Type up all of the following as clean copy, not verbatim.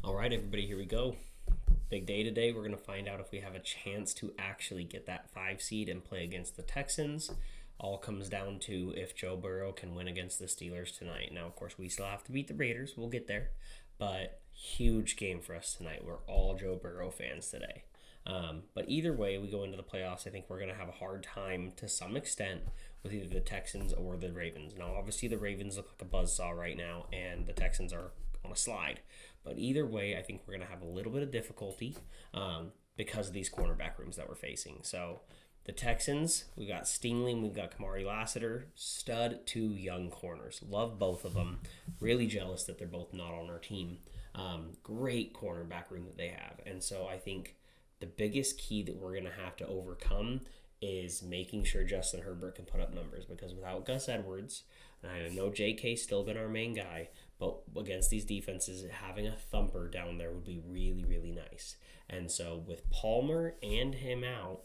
All right, everybody, here we go. Big day today. We're going to find out if we have a chance to actually get that 5 seed and play against the Texans. All comes down to if Joe Burrow can win against the Steelers tonight. Now, of course, we still have to beat the Raiders. We'll get there. But huge game for us tonight. We're all Joe Burrow fans today. But either way, we go into the playoffs. I think we're going to have a hard time to some extent with either the Texans or the Ravens. Now, obviously, the Ravens look like a buzzsaw right now, and the Texans are on a slide. But either way, I think we're going to have a little bit of difficulty because of these cornerback rooms that we're facing. So the Texans, we've got Stingley and we've got Kamari Lassiter, stud two young corners. Love both of them. Really jealous that they're both not on our team. Great cornerback room that they have. And so I think the biggest key that we're going to have to overcome is making sure Justin Herbert can put up numbers, because without Gus Edwards, and I know JK's still been our main guy, but against these defenses, having a thumper down there would be really, really nice. And so with Palmer and him out,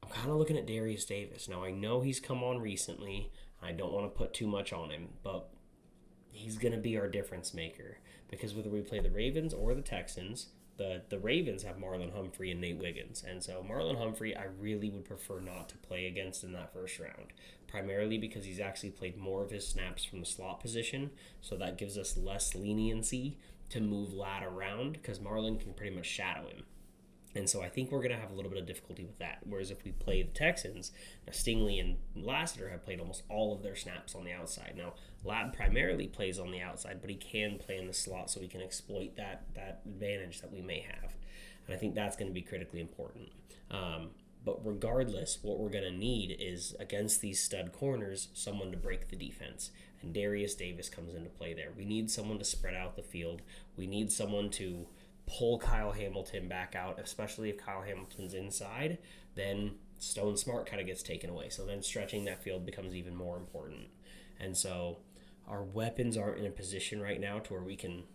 I'm kind of looking at Darius Davis. Now, I know he's come on recently. I don't want to put too much on him, but he's going to be our difference maker, because whether we play the Ravens or the Texans, the Ravens have Marlon Humphrey and Nate Wiggins. And so Marlon Humphrey, I really would prefer not to play against in that first round, primarily because he's actually played more of his snaps from the slot position. So that gives us less leniency to move Ladd around, because Marlon can pretty much shadow him. And so I think we're going to have a little bit of difficulty with that. Whereas if we play the Texans, now Stingley and Lassiter have played almost all of their snaps on the outside. Now, Ladd primarily plays on the outside, but he can play in the slot, so we can exploit that advantage that we may have. And I think that's going to be critically important. But regardless, what we're going to need is, against these stud corners, someone to break the defense. And Darius Davis comes into play there. We need someone to spread out the field. We need someone to pull Kyle Hamilton back out, especially if Kyle Hamilton's inside. Then Stone Smart kind of gets taken away. So then stretching that field becomes even more important. And so our weapons aren't in a position right now to where we can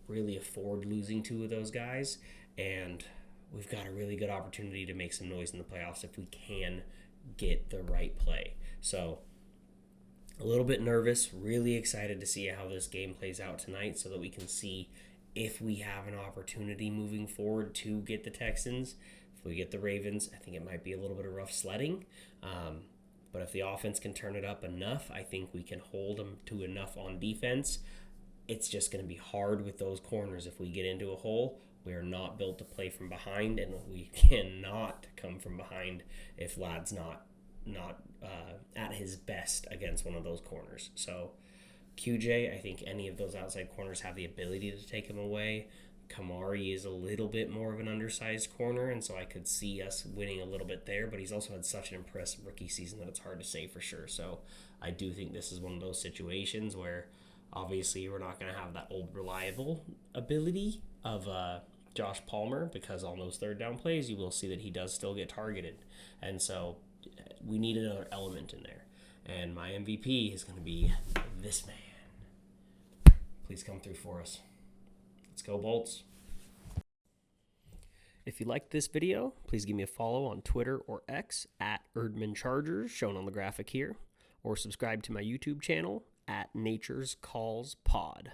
really afford losing two of those guys. And we've got a really good opportunity to make some noise in the playoffs if we can get the right play. So a little bit nervous, really excited to see how this game plays out tonight, so that we can see if we have an opportunity moving forward to get the Texans. If we get the Ravens, I think it might be a little bit of rough sledding. But if the offense can turn it up enough, I think we can hold them to enough on defense. It's just going to be hard with those corners. If we get into a hole, we are not built to play from behind, and we cannot come from behind if Ladd's not at his best against one of those corners. So QJ, I think any of those outside corners have the ability to take him away. Kamari is a little bit more of an undersized corner, and so I could see us winning a little bit there, but he's also had such an impressive rookie season that it's hard to say for sure. So I do think this is one of those situations where obviously we're not going to have that old reliable ability of Josh Palmer, because on those third down plays you will see that he does still get targeted. And so we need another element in there. And my MVP is going to be this man. Please come through for us. Let's go, Bolts. If you liked this video, please give me a follow on Twitter or X at Erdman Chargers, shown on the graphic here, or subscribe to my YouTube channel at Nature's Calls Pod.